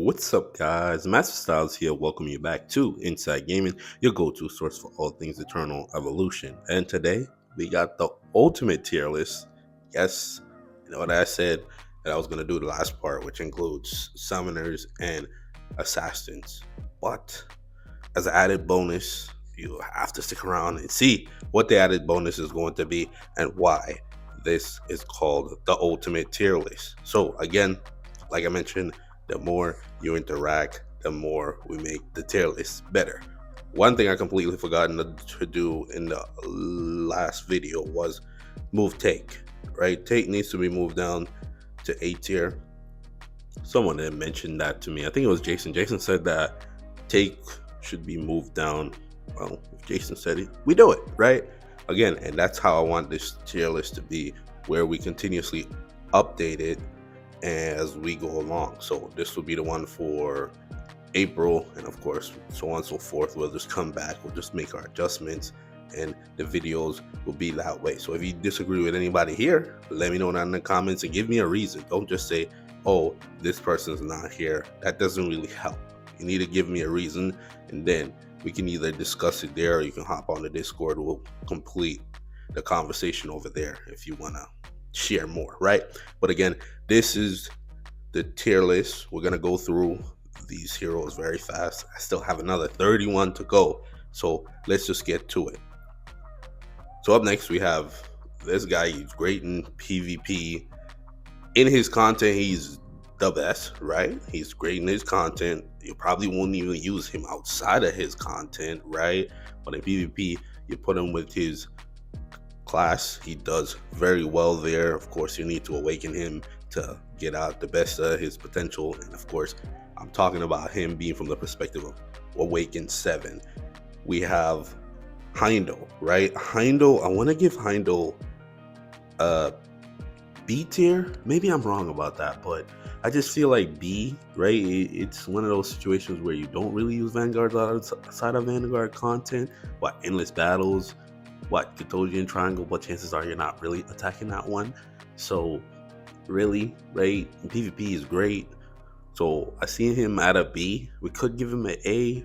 What's up, guys? Master Styles here. Welcome you back to Inside Gaming, your go-to source for all things Eternal Evolution. And today we got the ultimate tier list. Yes, you know what I said that I was gonna do the last part, which includes summoners and assassins. But as an added bonus, you have to stick around and see what the added bonus is going to be and why this is called the ultimate tier list. So again, like I mentioned, the more you interact, the more we make the tier list better. One thing I completely forgotten to do in the last video was move Take. Right, Take needs to be moved down to A tier. Someone had mentioned that to me. I think it was Jason. Jason said that Take should be moved down. Well, if Jason said it, we do it, right? Again, and that's how I want this tier list to be, where we continuously update it as we go along. So this will be the one for April, and of course, so on and so forth. We'll just come back, we'll just make our adjustments, and the videos will be that way. So if you disagree with anybody here, let me know down in the comments and give me a reason. Don't just say, oh, this person's not here. That doesn't really help. You need to give me a reason, and then we can either discuss it there, or you can hop on the Discord. We'll complete the conversation over there if you want to share more, right? But again, this is the tier list. We're going to go through these heroes very fast. I still have another 31 to go, so let's just get to it. So up next we have this guy. He's great in PvP. In his content, he's the best, right? He's great in his content. You probably won't even use him outside of his content, right? But in PvP, you put him with his class, he does very well there. Of course, you need to awaken him to get out the best of his potential. And of course, I'm talking about him being from the perspective of Awaken 7. We have Heimdall, right? Heimdall, I want to give Heimdall a B tier. Maybe I'm wrong about that, but I just feel like B, right? It's one of those situations where you don't really use Vanguard outside of Vanguard content. What, endless battles? What, Cathodian Triangle? What chances are you're not really attacking that one? So really, right? PvP is great. So I see him at a B. We could give him an A,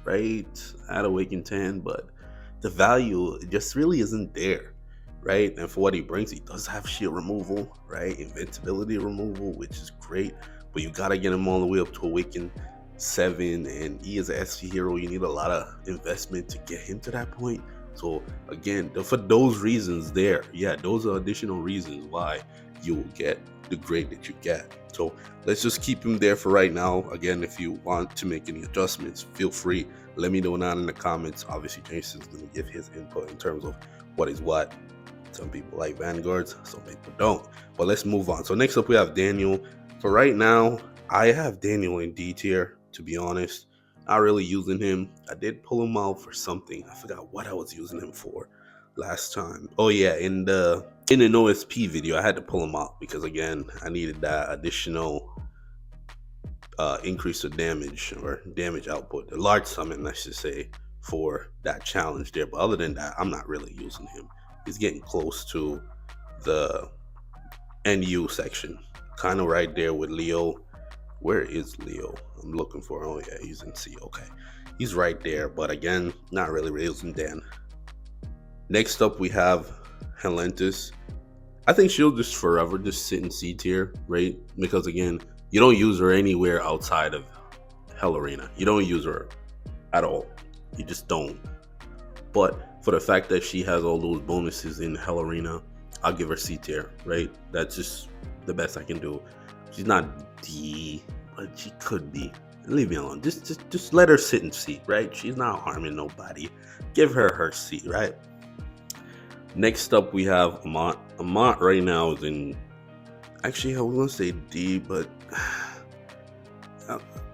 right? At Awaken 10, but the value just really isn't there, right? And for what he brings, he does have shield removal, right? Invincibility removal, which is great, but you gotta get him all the way up to Awaken 7, and he is an SV hero. You need a lot of investment to get him to that point. So again, for those reasons there, yeah, those are additional reasons why you will get the grade that you get. So let's just keep him there for right now. Again, if you want to make any adjustments, feel free. Let me know down in the comments. Obviously, Jason's going to give his input in terms of what is what. Some people like Vanguards, some people don't. But let's move on. So next up, we have Daniel. For right now, I have Daniel in D tier, to be honest. Not really using him. I did pull him out for something. I forgot what I was using him for last time. Oh yeah, in an OSP video, I had to pull him out because again, I needed that additional increase of damage or damage output, the large summon, I should say, for that challenge there. But other than that, I'm not really using him. He's getting close to the NU section, kind of right there with Leo. Where is Leo? I'm looking for. Oh yeah, he's in C. Okay, he's right there. But again, not really using Dan. Next up, we have Helentis. I think she'll just forever just sit in C tier, right? Because again, you don't use her anywhere outside of Hell Arena. You don't use her at all. You just don't. But for the fact that she has all those bonuses in Hell Arena, I'll give her C tier, right? That's just the best I can do. She's not D, but she could be. Leave me alone. Just let her sit in C, right? She's not harming nobody. Give her C, right? Next up, we have Amont. Amont right now is in... Actually, I was going to say D, but...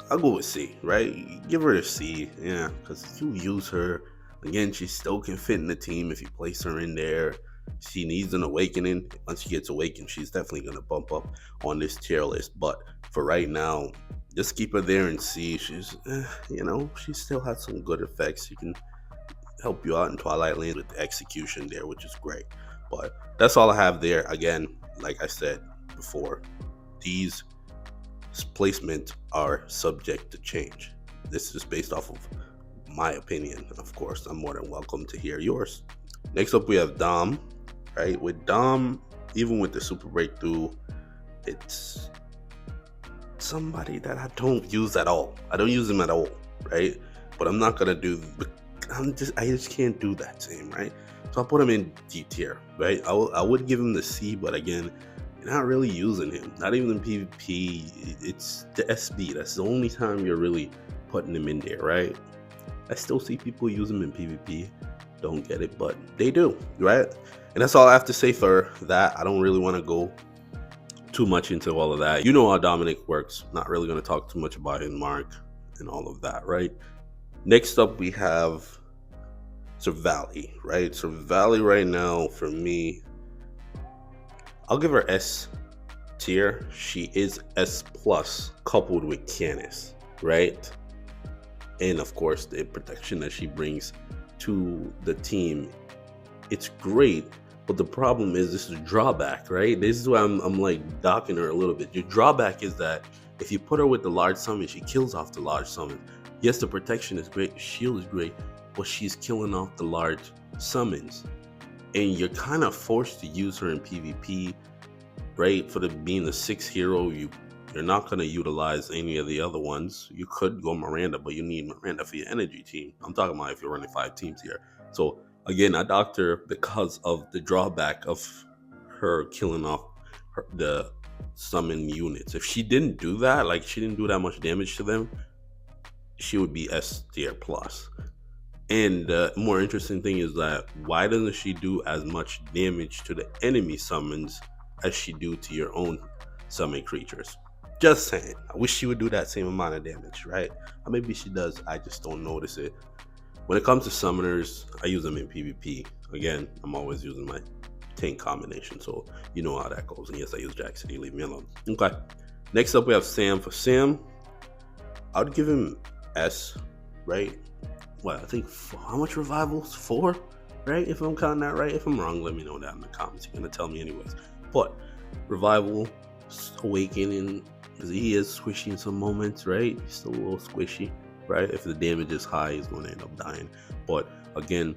I'll go with C, right? Give her a C, yeah, because you use her. Again, she still can fit in the team if you place her in there. She needs an awakening. Once she gets awakened, she's definitely going to bump up on this tier list. But for right now, just keep her there and see. She's, she still has some good effects. She can help you out in Twilight Land with the execution there, which is great. But that's all I have there. Again, like I said before, these placement are subject to change. This is based off of my opinion. Of course, I'm more than welcome to hear yours. Next up, we have Dom. Right, with Dom, even with the super breakthrough, it's somebody that I don't use at all. I don't use him at all, right? But I'm not gonna do. I just can't do that to him, right? So I'll put him in D tier, right? I would give him the C, but again, you're not really using him. Not even in PvP. It's the SB. That's the only time you're really putting him in there, right? I still see people use him in PvP. Don't get it, but they do, right? And that's all I have to say for that. I don't really want to go too much into all of that. You know how Dominic works. Not really going to talk too much about him, Mark, and all of that, right? Next up, we have Servali, right? Servali right now, for me, I'll give her S tier. She is S plus coupled with Canis, right? And of course, the protection that she brings to the team, it's great. But the problem is, this is a drawback, right? This is why I'm like docking her a little bit. Your drawback is that if you put her with the large summon, she kills off the large summon. Yes, the protection is great, the shield is great, but she's killing off the large summons. And you're kind of forced to use her in PvP, right? For being the 6th hero, you're not going to utilize any of the other ones. You could go Miranda, but you need Miranda for your energy team. I'm talking about if you're running 5 teams here. So again, I docked her because of the drawback of her killing off the summon units. If she didn't do that, like she didn't do that much damage to them, she would be S tier plus. And the more interesting thing is that why doesn't she do as much damage to the enemy summons as she do to your own summon creatures? Just saying. I wish she would do that same amount of damage, right? Or maybe she does, I just don't notice it. When it comes to summoners, I use them in PvP. Again, I'm always using my tank combination, so you know how that goes. And yes, I use Jack City, leave me alone. Okay. Next up, we have Sam. For Sam, I would give him S, right? What, I think, how much revivals? 4, right? If I'm counting that right. If I'm wrong, let me know that in the comments. You're going to tell me anyways. But revival, awakening, because he is squishy in some moments, right? He's still a little squishy, right? If the damage is high, he's going to end up dying. But again,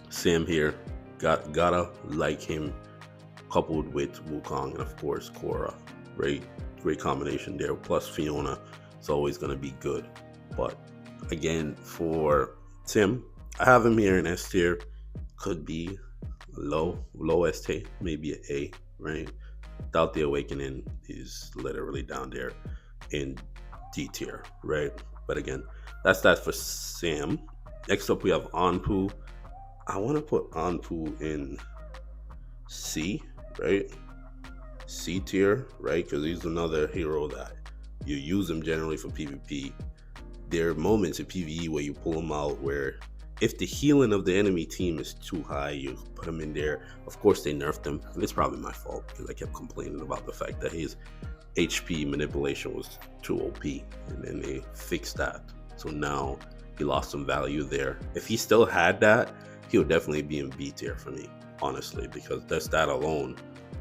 Sam here, gotta like him, coupled with Wukong and of course Korra. Great combination there. Plus Fiona, it's always going to be good. But again, for Tim, I have him here in S tier. Could be low S tier, maybe an A, right? Without the Awakening, he's literally down there in D tier, right? But again, that's that for Sam. Next up, we have Anpu. I want to put Anpu in C, right? C tier, right? Because he's another hero that you use him generally for PvP. There are moments in PvE where you pull him out where if the healing of the enemy team is too high, you put him in there. Of course, they nerfed him. And it's probably my fault because I kept complaining about the fact that his HP manipulation was too OP. And then they fixed that. So now he lost some value there. If he still had that, he would definitely be in B tier for me, honestly, because that's that alone.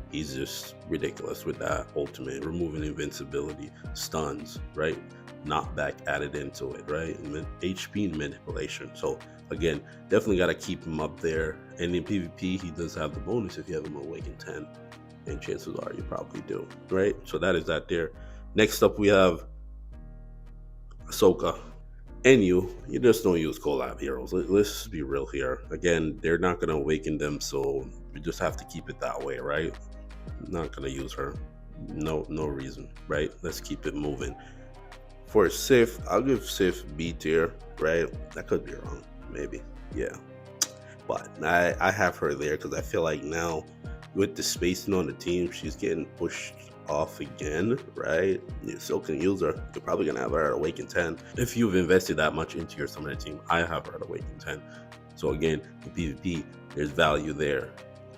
He's just ridiculous with that ultimate, removing invincibility, stuns, right? Knockback added into it, right? And HP manipulation. So again, definitely got to keep him up there. And in PvP, he does have the bonus if you have him Awaken 10. And chances are you probably do, right? So that is that there. Next up, we have Ahsoka. And you just don't use collab heroes. Let's be real here. Again, they're not going to awaken them, so you just have to keep it that way, right? Not going to use her. No reason, right? Let's keep it moving. For Sif, I'll give Sif B tier, right? I could be wrong, maybe, yeah. But I have her there because I feel like now with the spacing on the team, she's getting pushed off again, right? You still can use her. You're probably gonna have her at Awaken 10 if you've invested that much into your summoner team. I have her at Awaken 10. So again, in PvP, there's value there.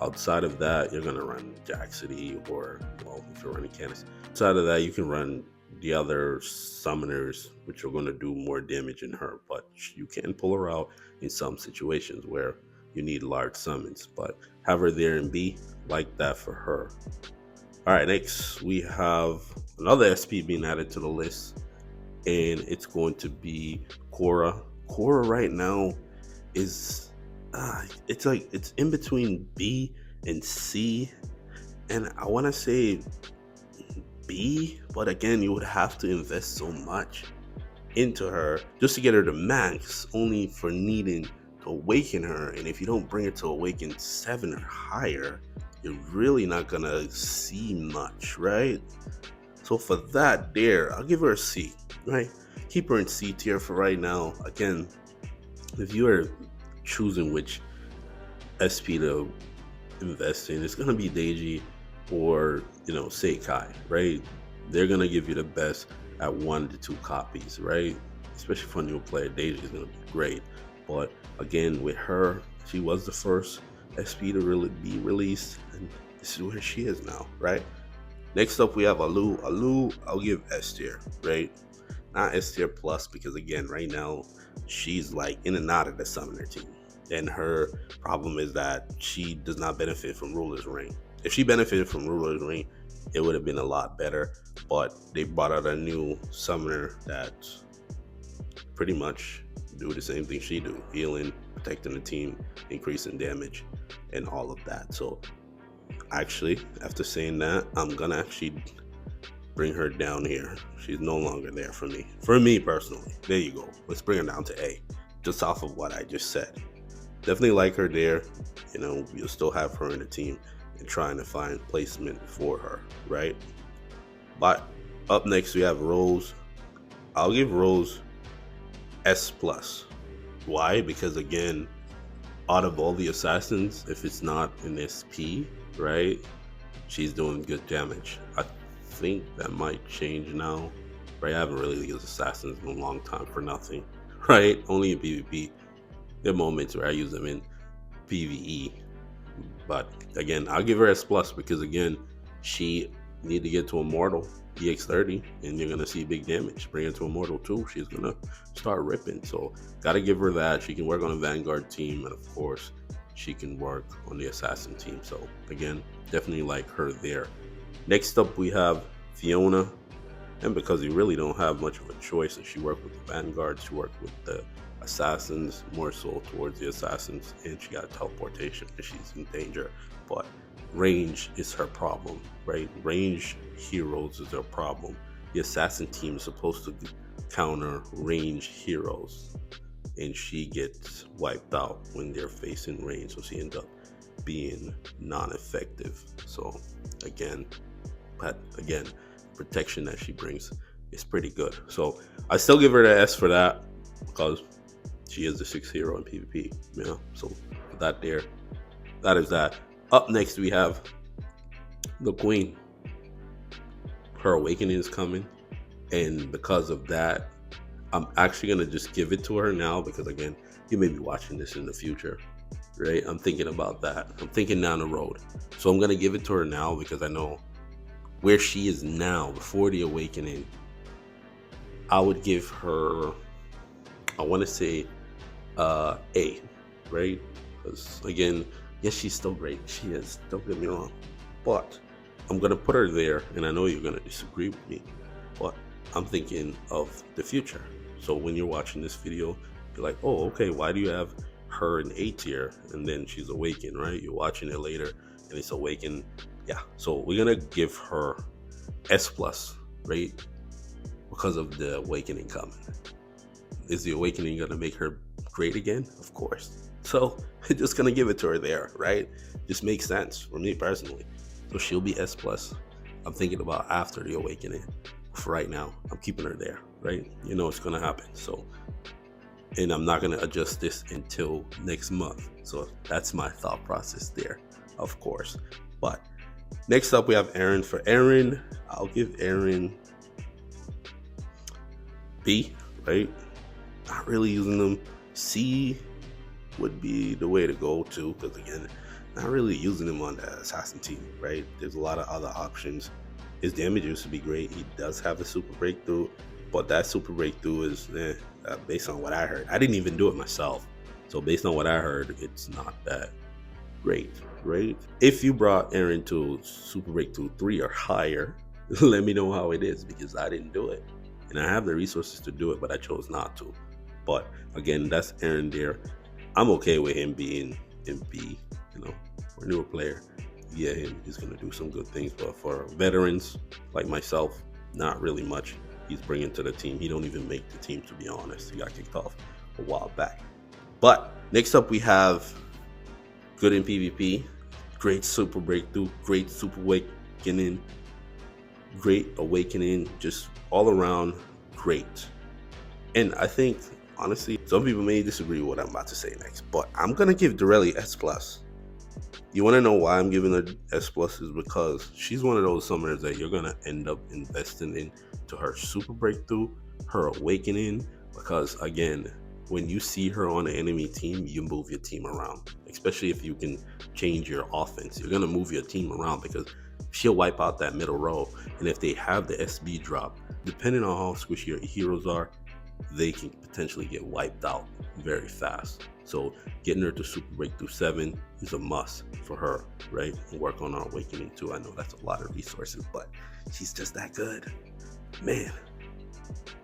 Outside of that, you're gonna run Jack City, or well, if you're running Canis. Outside of that, you can run the other summoners, which are going to do more damage in her, but you can pull her out in some situations where you need large summons. But have her there in B, like that for her. All right, next we have another SP being added to the list, and it's going to be Korra. Korra right now is it's like it's in between B and C, and I want to say B, but again, you would have to invest so much into her just to get her to max, only for needing to awaken her. And if you don't bring it to awaken 7 or higher, you're really not gonna see much, right? So for that there, I'll give her a C, right? Keep her in C tier for right now. Again, if you are choosing which SP to invest in, it's gonna be Deji or Seikai, right? They're gonna give you the best at 1 to 2 copies, right? Especially for a new player, Deji is gonna be great. But again, with her, she was the first SP to really be released, and this is where she is now, right? Next up, we have Alu. Alu, I'll give S tier, right? Not S tier plus, because again, right now, she's like in and out of the summoner team. And her problem is that she does not benefit from Ruler's Ring. If she benefited from Ruler's Ring, it would have been a lot better. But they brought out a new summoner that pretty much do the same thing she do: healing, protecting the team, increasing damage, and all of that. So actually, after saying that, I'm gonna actually bring her down here. She's no longer there for me. For me personally. There you go. Let's bring her down to A, just off of what I just said. Definitely like her there. You'll still have her in the team and trying to find placement for her, right? But up next we have Rose. I'll give Rose S plus. Why? Because again, out of all the assassins, if it's not an SP, right, she's doing good damage. I think that might change now, right? I haven't really used assassins in a long time for nothing, right? Only in PvP. There are moments where I use them in PvE, but again, I'll give her S plus because again, she need to get to Immortal EX30, and you're gonna see big damage. Bring her to Immortal 2, she's gonna start ripping. So gotta give her that. She can work on a Vanguard team, and of course, she can work on the Assassin team. So again, definitely like her there. Next up, we have Fiona, and because you really don't have much of a choice, if she worked with the Vanguard, she worked with the Assassins, more so towards the Assassins, and she got teleportation and she's in danger. But range is her problem, right? Range heroes is her problem. The Assassin team is supposed to counter range heroes, and she gets wiped out when they're facing range, so she ends up being non-effective. So again, protection that she brings is pretty good. So I still give her the S for that because she is the 6th hero in PvP. So that there, that is that. Up next we have the Queen. Her awakening is coming, and because of that, I'm actually gonna just give it to her now because again, you may be watching this in the future, right? I'm thinking about that. I'm thinking down the road. So I'm gonna give it to her now because I know where she is now before the awakening. I would give her, I want to say A, right? Because again, yes, she's still great. She is, don't get me wrong. But I'm going to put her there, and I know you're going to disagree with me, but I'm thinking of the future. So when you're watching this video, you're like, oh, okay, why do you have her in A tier and then she's awakened, right? You're watching it later and it's awakened. Yeah, so we're going to give her S plus, right? Because of the awakening coming. Is the awakening going to make her great again? Of course. So just going to give it to her there, right? Just makes sense for me personally. So she'll be S plus. I'm thinking about after the awakening. For right now, I'm keeping her there, right? You know it's going to happen. So, and I'm not going to adjust this until next month. So that's my thought process there, of course. But next up, we have Aaron. For Aaron, I'll give Aaron B, right? Not really using them. C would be the way to go too, because again, not really using him on the assassin team, right? There's a lot of other options. His damage used to be great. He does have a super breakthrough, but that super breakthrough is based on what I heard. I didn't even do it myself, so based on what I heard, it's not that great, right? If you brought Aaron to super breakthrough 3 or higher, Let me know how it is, because I didn't do it. And I have the resources to do it, but I chose not to. But again, that's Aaron there. I'm okay with him being in B, for a newer player. Yeah, he's going to do some good things. But for veterans like myself, not really much he's bringing to the team. He don't even make the team, to be honest. He got kicked off a while back. But next up, we have good in PvP, great super breakthrough, great super awakening, just all around great. And I think, honestly, some people may disagree with what I'm about to say next, but I'm going to give Dorelli S+. You want to know why I'm giving her S+ is because she's one of those summoners that you're going to end up investing into her super breakthrough, her awakening, because again, when you see her on an enemy team, you move your team around, especially if you can change your offense. You're going to move your team around because she'll wipe out that middle row. And if they have the SB drop, depending on how squishy your heroes are, they can potentially get wiped out very fast. So getting her to super breakthrough 7 is a must for her, right? And work on our awakening too. I know that's a lot of resources, but she's just that good. Man,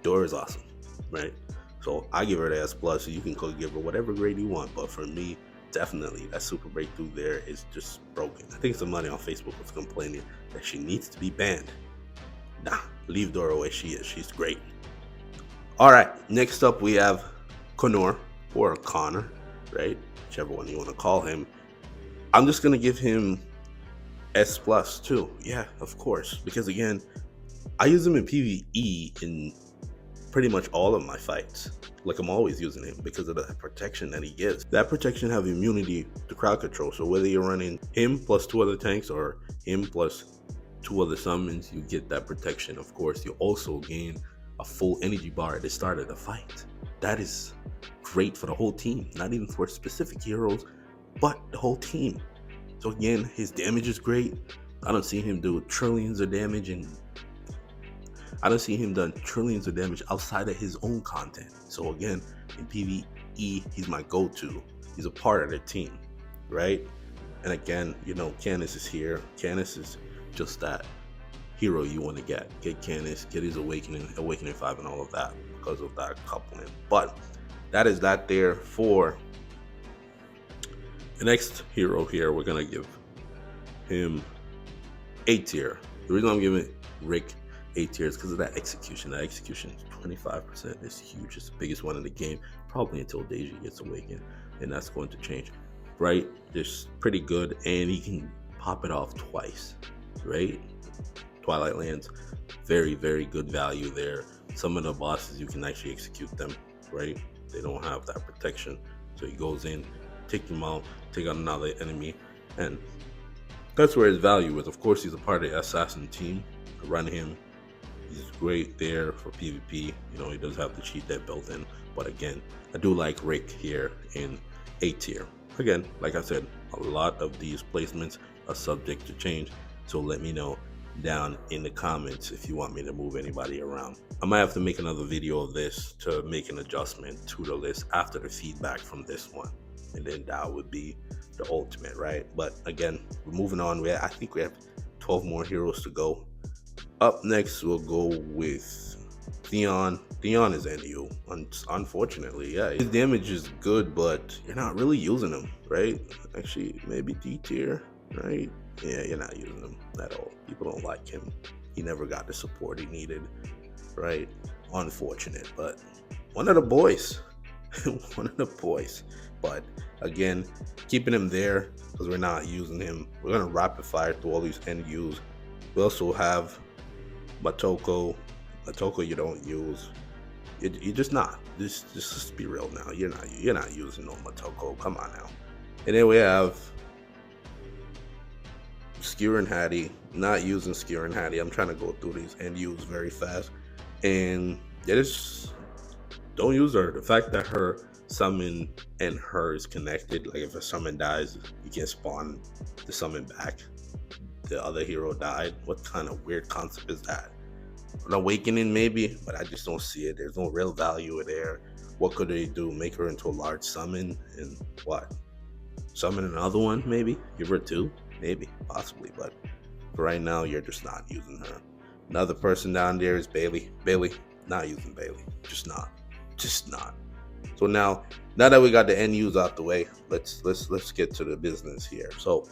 Dora is awesome, right? So I give her the S+. So you can go give her whatever grade you want, but for me, definitely that super breakthrough there is just broken. I think somebody on Facebook was complaining that she needs to be banned. Nah, leave Dora where she is. She's great. All right, next up we have Connor, or Connor, right? Whichever one you want to call him. I'm just gonna give him S+ too. Yeah, of course, because again, I use him in PvE in pretty much all of my fights. Like, I'm always using him because of the protection that he gives. That protection have immunity to crowd control. So whether you're running him plus 2 other tanks or him plus 2 other summons, you get that protection. Of course, you also gain a full energy bar at the start of the fight. That is great for the whole team, not even for specific heroes, but the whole team. So again, his damage is great. I don't see him do trillions of damage, and I don't see him done trillions of damage outside of his own content. So again, in PvE, he's my go-to. He's a part of the team, right? And again, Canis is here. Canis is just that hero you want to get. Get Canis, get his awakening 5 and all of that because of that coupling. But that is that there for the next hero here. We're going to give him A tier. The reason I'm giving Rick A tier is because of that execution. That execution is 25%. It's huge. It's the biggest one in the game, probably until Deja gets awakened, and that's going to change, right? Just pretty good, and he can pop it off twice, right? Twilight Lands, very, very good value there. Some of the bosses, you can actually execute them, right? They don't have that protection. So he goes in, take them out, take out another enemy, and that's where his value is. Of course, he's a part of the assassin team. I run him. He's great there for PvP. He does have the cheat that built in. But again, I do like Rick here in A tier. Again, like I said, a lot of these placements are subject to change. So let me know down in the comments if you want me to move anybody around. I might have to make another video of this to make an adjustment to the list after the feedback from this one, and then that would be the ultimate, right? But again, we're moving on. I think we have 12 more heroes to go. Up next, we'll go with Theon. Theon is NU, unfortunately. Yeah, his damage is good, but you're not really using him, right? Actually, maybe D tier, right? Yeah, you're not using him at all. People don't like him. He never got the support he needed, right? Unfortunate, but one of the boys. One of the boys. But again, keeping him there because we're not using him. We're going to rapid fire through all these NUs. We also have Motoko. Motoko you don't use. You're just not. Just be real now. You're not using no Motoko. Come on now. And then we have Skewer and Hattie. Not using Skewer and Hattie. I'm trying to go through these NUs very fast. And don't use her. The fact that her summon and her is connected, like if a summon dies, you can spawn the summon back. The other hero died. What kind of weird concept is that? An awakening maybe, but I just don't see it. There's no real value there. What could they do? Make her into a large summon and what? Summon another one maybe? Give her 2? Maybe, possibly, but for right now, you're just not using her. Another person down there is Bailey. Bailey, not using Bailey. Just not. Just not. So now that we got the NUs out the way, let's get to the business here. So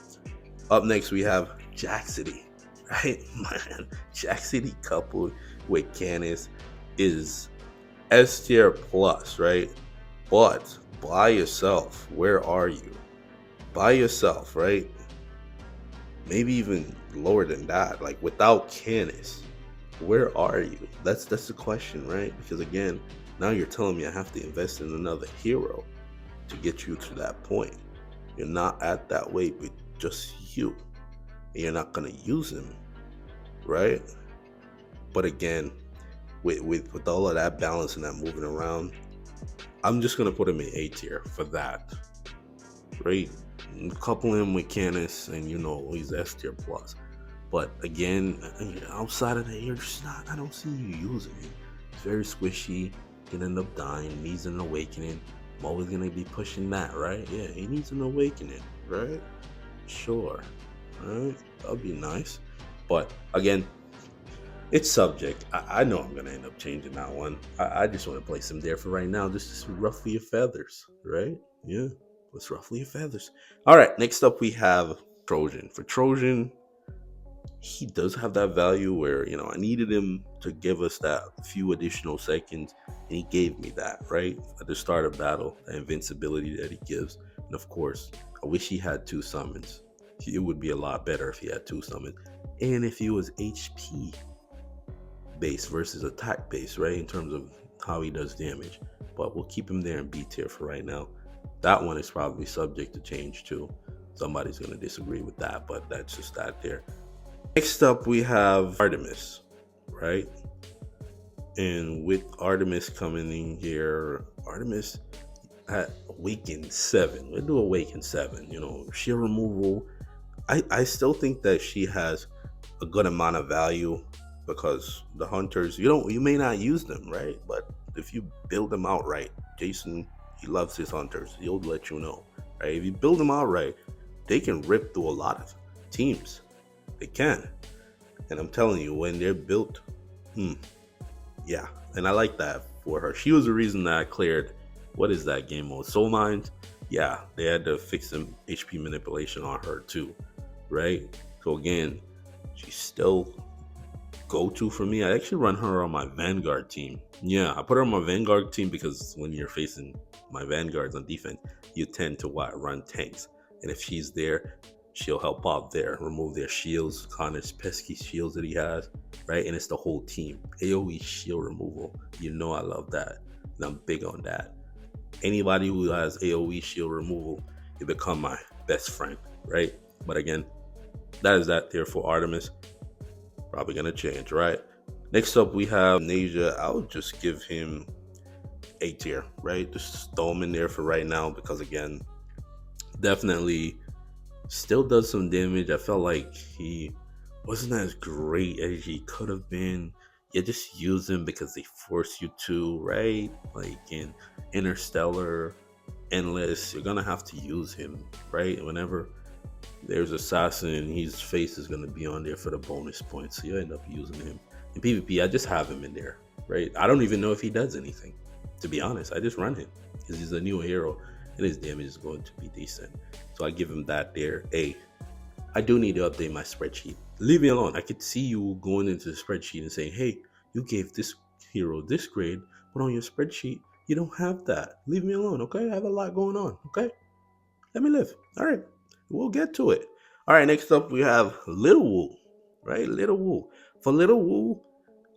up next we have Jack City. Right? Man, Jack City coupled with Canis is S tier plus, right? But by yourself, where are you? By yourself, right? Maybe even lower than that, like without Canis, where are you? That's the question, right? Because again, now you're telling me I have to invest in another hero to get you to that point. You're not at that weight with just you, and you're not gonna use him, right? But again, with all of that balance and that moving around, I'm just gonna put him in A tier for that, right? Couple him with Canis, and he's S tier plus. But again, outside of that, you're just not. I don't see you using him. It's very squishy. Can end up dying. Needs an awakening. I'm always gonna be pushing that, right? Yeah, he needs an awakening, right? Sure, right? That'd be nice. But again, it's subject. I know I'm gonna end up changing that one. I just want to place him there for right now, just to ruffle your feathers, right? Yeah, let's ruffle your feathers. All right, next up we have Trojan. For Trojan, he does have that value where I needed him to give us that few additional seconds, and he gave me that right at the start of battle, the invincibility that he gives. And of course, I wish he had 2 summons. It would be a lot better if he had 2 summons, and if he was HP based versus attack based, right, in terms of how he does damage. But we'll keep him there in B tier for right now. That one is probably subject to change too. Somebody's going to disagree with that, but that's just that there. Next up, we have Artemis, right? And with Artemis coming in here, Artemis at Awaken 7. We'll do Awaken 7. Sheer removal. I still think that she has a good amount of value because the hunters, you may not use them, right? But if you build them out right, Jason, he loves his hunters. He'll let you know, right? If you build them out right, they can rip through a lot of teams. They can. And I'm telling you, when they're built, yeah. And I like that for her. She was the reason that I cleared, what is that game mode? Soul Mines? Yeah, they had to fix some HP manipulation on her too, right? So again, she's still go-to for me. I actually run her on my Vanguard team. Yeah, I put her on my Vanguard team because when you're facing my Vanguards on defense, you tend to run tanks. And if she's there, she'll help out there, remove their shields, Connor's pesky shields that he has, right? And it's the whole team. AoE shield removal. I love that. And I'm big on that. Anybody who has AoE shield removal, you become my best friend, right? But again, that is that there for Artemis. Probably gonna change, right? Next up, we have Nasia. I would just give him A tier, right? Just throw him in there for right now because again, definitely still does some damage. I felt like he wasn't as great as he could have been. You just use him because they force you to, right? Like in Interstellar, Endless, you're gonna have to use him, right? Whenever there's Assassin, his face is gonna be on there for the bonus points, so you end up using him. In PvP, I just have him in there, right? I don't even know if he does anything, to be honest. I just run him because he's a new hero and his damage is going to be decent. So I give him that there. A. I do need to update my spreadsheet. Leave me alone. I could see you going into the spreadsheet and saying, hey, you gave this hero this grade, but on your spreadsheet, you don't have that. Leave me alone, okay? I have a lot going on, okay? Let me live. All right. We'll get to it. All right, next up we have Little Wu, right? Little Wu. For Little Wu,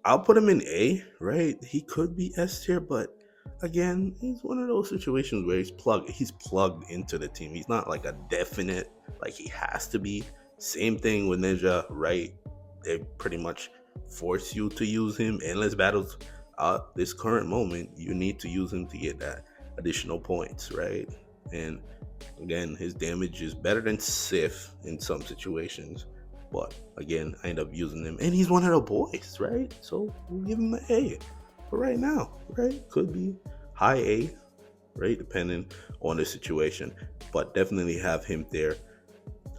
I'll put him in A, right? He could be S tier, but again, he's one of those situations where he's plugged into the team. He's not like a definite, like he has to be. Same thing with Ninja, right? They pretty much force you to use him. Endless battles. This current moment, you need to use him to get that additional points, right? And again, his damage is better than Sif in some situations. But again, I end up using him. And he's one of the boys, right? So we'll give him an A for right now, right? Could be high A, right? Depending on the situation. But definitely have him there.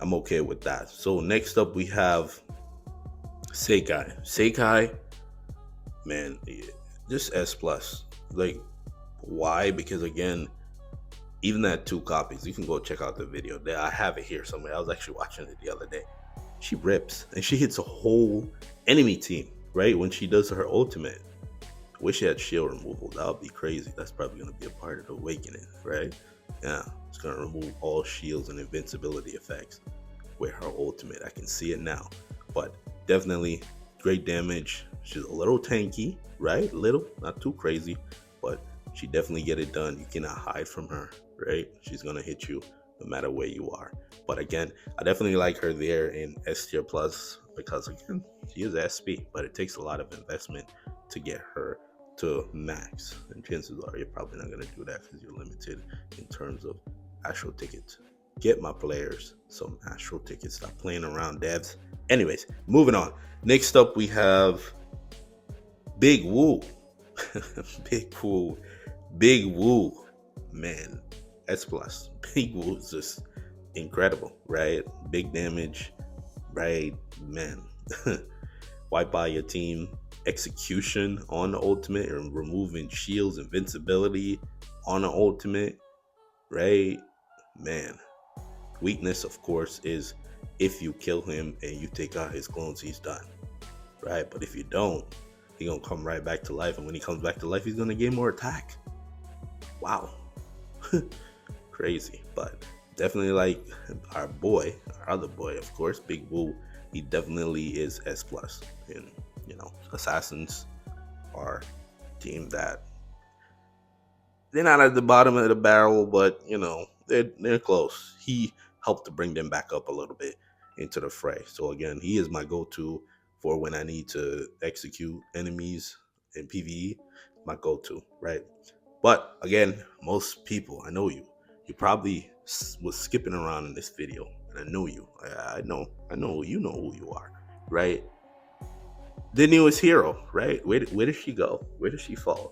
I'm okay with that. So next up we have Seikai, man, just S plus. Like, why? Because again, even that 2 copies, you can go check out the video. I have it here somewhere. I was actually watching it the other day. She rips and she hits a whole enemy team, right? When she does her ultimate. Wish she had shield removal. That would be crazy. That's probably going to be a part of the awakening, right? Yeah, it's going to remove all shields and invincibility effects with her ultimate. I can see it now. But definitely great damage. She's a little tanky, right? Little, not too crazy, but she definitely get it done. You cannot hide from her, right? She's going to hit you no matter where you are. But again, I definitely like her there in S tier plus because again, she is SP, but it takes a lot of investment to get her to max, and chances are you're probably not going to do that because you're limited in terms of actual tickets. Get my players some actual tickets. Stop playing around, devs. Anyways, moving on. Next up, we have Big Woo. Big Woo, man, S plus. Big Woo is just incredible, right? Big damage, right, man. Wipe out your team. Execution on the ultimate and removing shields, invincibility on the ultimate, right, man. Weakness, of course, is if you kill him and you take out his clones, he's done, right? But if you don't, he's gonna come right back to life, and when he comes back to life, he's gonna gain more attack. Wow. Crazy. But definitely like our other boy, of course, Big Woo. He definitely is S plus. And assassins are a team that they're not at the bottom of the barrel, but they're close. He helped to bring them back up a little bit into the fray. So again, he is my go-to for when I need to execute enemies in PvE. My go-to, right? But again, most people, I know you probably was skipping around in this video, and I know you. I know you know who you are, right? The newest hero, right? Where does she go? Where does she fall?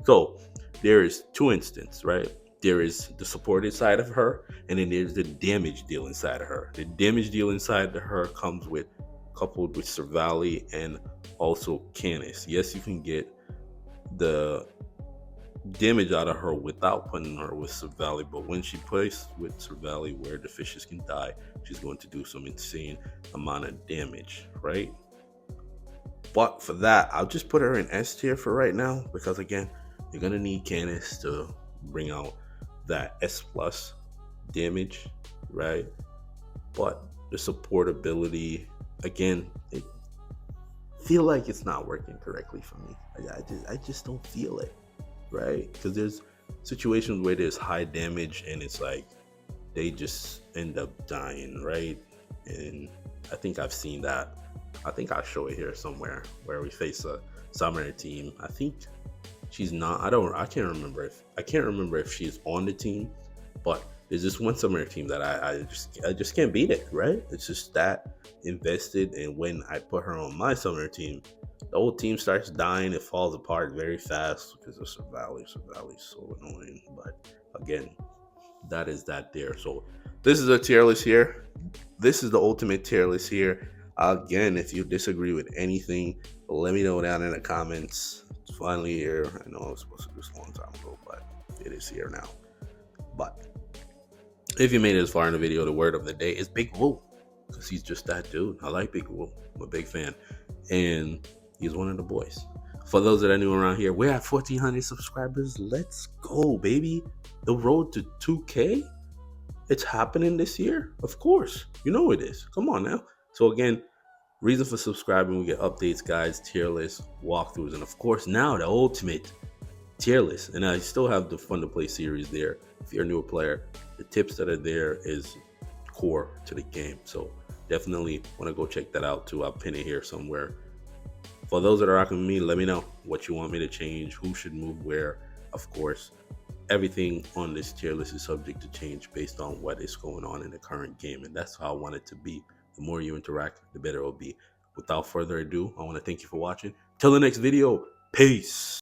So there is 2 instances, right? There is the supported side of her, and then there's the damage deal inside of her. The damage deal inside of her comes with coupled with Servali and also Canis. Yes, you can get the damage out of her without putting her with Servali, but when she plays with Servali where the fishes can die, she's going to do some insane amount of damage, right? But for that, I'll just put her in S tier for right now because again, you're gonna need Canis to bring out that S plus damage, right? But the supportability, again, it feel like it's not working correctly for me. I just don't feel it, right? Because there's situations where there's high damage and it's like they just end up dying, right? And I think I've seen that. I think I'll show it here somewhere where we face a summoner team. I think she's not. I can't remember if she's on the team, but there's this one summoner team that I just can't beat it, right? It's just that invested, and when I put her on my summoner team, the whole team starts dying. It falls apart very fast because of Servali. Servali's so annoying, but again, that is that there. So this is a tier list here. This is the ultimate tier list here. Again, if you disagree with anything, let me know down in the comments. It's finally here. I know I was supposed to do this a long time ago, but it is here now. But if you made it this far in the video, the word of the day is Big Woo, because he's just that dude. I like Big Woo. I'm a big fan, and he's one of the boys. For those that are new around here, we're at 1,400 subscribers. Let's go, baby. The road to 2K, it's happening this year. Of course, you know it is. Come on now. So again, reason for subscribing, we get updates, guys, tier lists, walkthroughs, and of course now the ultimate tier list. And I still have the Fun to Play series there. If you're a newer player, the tips that are there is core to the game. So definitely want to go check that out too. I'll pin it here somewhere. For those that are rocking with me, let me know what you want me to change, who should move where. Of course, everything on this tier list is subject to change based on what is going on in the current game, and that's how I want it to be. The more you interact, the better it will be. Without further ado, I want to thank you for watching. Till the next video, peace.